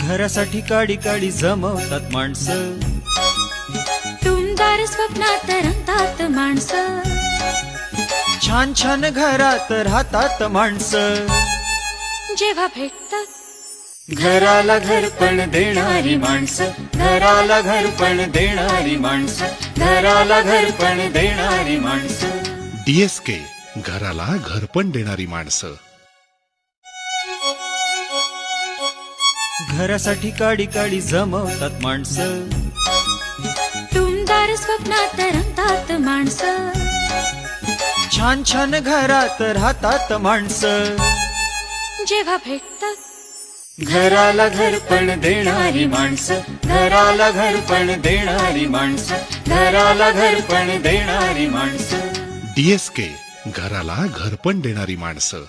घरासाठी काडी काडी जमवतात माणसं, टुमदार स्वप्नात रंगतात माणसं, छान छान घरात राहतात माणसं. जेव्हा भेटतात घराला घरपण देणारी माणसं, घराला घरपण देणारी माणसं, घराला घरपण देणारी माणसं. DSK घराला घरपण देणारी माणसं. घरासाठी काडी काडी जमवतात माणसं, टुमदार स्वप्नात रंगतात माणसं, छान छान घरात राहतात माणसं. जेव्हा भेटतात घराला घरपण देणारी माणसं, घराला घरपण देणारी माणसं, घराला घरपण देणारी माणसं. DSK घराला घरपण देणारी माणसं.